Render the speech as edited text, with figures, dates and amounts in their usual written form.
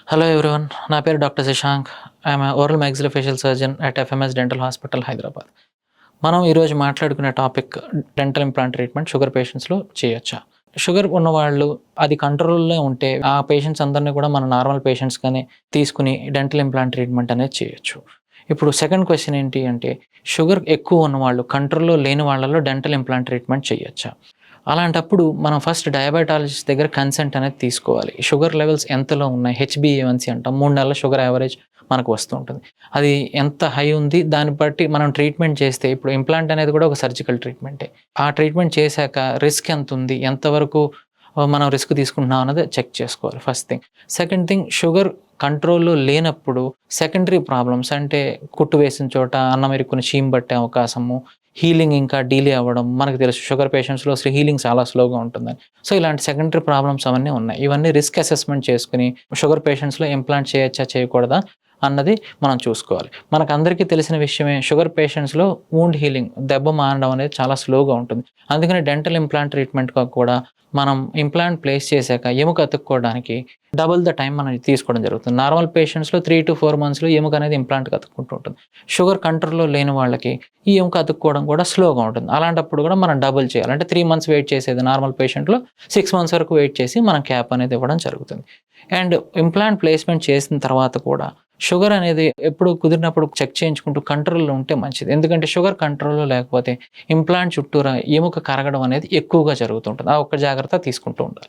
Hello everyone. నా పేరు doctor Shashank. I'm oral maxillofacial surgeon at FMS dental hospital Hyderabad. మనం ఈరోజు మాట్లాడుకునే topic dental implant treatment sugar పేషెంట్స్లో చేయొచ్చా. షుగర్ ఉన్నవాళ్ళు అది కంట్రోల్లో ఉంటే ఆ పేషెంట్స్ అందరినీ కూడా మన నార్మల్ పేషెంట్స్గానే తీసుకుని డెంటల్ ఇంప్లాంట్ ట్రీట్మెంట్ అనేది చేయొచ్చు. ఇప్పుడు సెకండ్ క్వశ్చన్ ఏంటి అంటే, షుగర్ ఎక్కువ ఉన్నవాళ్ళు కంట్రోల్లో లేని వాళ్ళలో డెంటల్ ఇంప్లాంట్ ట్రీట్మెంట్ చేయొచ్చా. అలాంటప్పుడు మనం ఫస్ట్ డయాబెటాలజిస్ట్ దగ్గర కన్సెంట్ అనేది తీసుకోవాలి. షుగర్ లెవెల్స్ ఎంతలో ఉన్నాయి, హెచ్బీఏవన్సీ అంటాం. 3 నెలల షుగర్ యావరేజ్ మనకు వస్తూ ఉంటుంది. అది ఎంత హై ఉంది దాన్ని బట్టి మనం ట్రీట్మెంట్ చేస్తే, ఇప్పుడు ఇంప్లాంట్ అనేది కూడా ఒక సర్జికల్ ట్రీట్మెంటే. ఆ ట్రీట్మెంట్ చేశాక రిస్క్ ఎంతుంది, ఎంతవరకు మనం రిస్క్ తీసుకుంటున్నాం అన్నది చెక్ చేసుకోవాలి first thing. Second thing, sugar కంట్రోల్‌లో లేనప్పుడు సెకండరీ ప్రాబ్లమ్స్ అంటే కుట్టు వేసిన చోట అన్నం ఇరుక్కుని చీమ్ పట్టే అవకాశము, హీలింగ్ ఇంకా డిలే అవ్వడం. మనకు తెలుసు షుగర్ పేషెంట్స్‌లో అసలు హీలింగ్ చాలా స్లోగా ఉంటుందని. సో, ఇలాంటి సెకండరీ ప్రాబ్లమ్స్ అవన్నీ ఉన్నాయి. ఇవన్నీ రిస్క్ అసెస్మెంట్ చేసుకొని షుగర్ పేషెంట్స్‌లో ఇంప్లాంట్ చేయొచ్చా, చేయకూడదా అన్నది మనం చూసుకోవాలి. మనకందరికీ తెలిసిన విషయమే, షుగర్ పేషెంట్స్‌లో వూండ్ హీలింగ్, దెబ్బ మానడం అనేది చాలా స్లోగా ఉంటుంది. అందుకని డెంటల్ ఇంప్లాంట్ ట్రీట్మెంట్‌గా కూడా మనం ఇంప్లాంట్ ప్లేస్ చేశాక ఎముక అతుక్కోవడానికి డబుల్ ద టైం మనం తీసుకోవడం జరుగుతుంది. నార్మల్ పేషెంట్స్‌లో 3-4 మంత్స్‌లో ఎముక అనేది ఇంప్లాంట్‌కి అతుక్కుంటూ ఉంటుంది. షుగర్ కంట్రోల్‌లో లేని వాళ్ళకి ఈ ఎముక అతుక్కోవడం కూడా స్లోగా ఉంటుంది. అలాంటప్పుడు కూడా మనం డబుల్ చేయాలి. అంటే 3 మంత్స్ వెయిట్ చేసేది నార్మల్ పేషెంట్‌లో 6 మంత్స్ వరకు వెయిట్ చేసి మనం క్యాప్ అనేది ఇవ్వడం జరుగుతుంది. అండ్ ఇంప్లాంట్ ప్లేస్‌మెంట్ చేసిన తర్వాత కూడా షుగర్ అనేది ఎప్పుడు కుదిరినప్పుడు చెక్ చేయించుకుంటూ కంట్రోల్‌లో ఉంటే మంచిది. ఎందుకంటే షుగర్ కంట్రోల్‌లో లేకపోతే ఇంప్లాంట్ చుట్టూరా ఎముక కరగడం అనేది ఎక్కువగా జరుగుతుంటుంది. ఆ ఒక్క జాగ్రత్త తీసుకుంటూ ఉండాలి.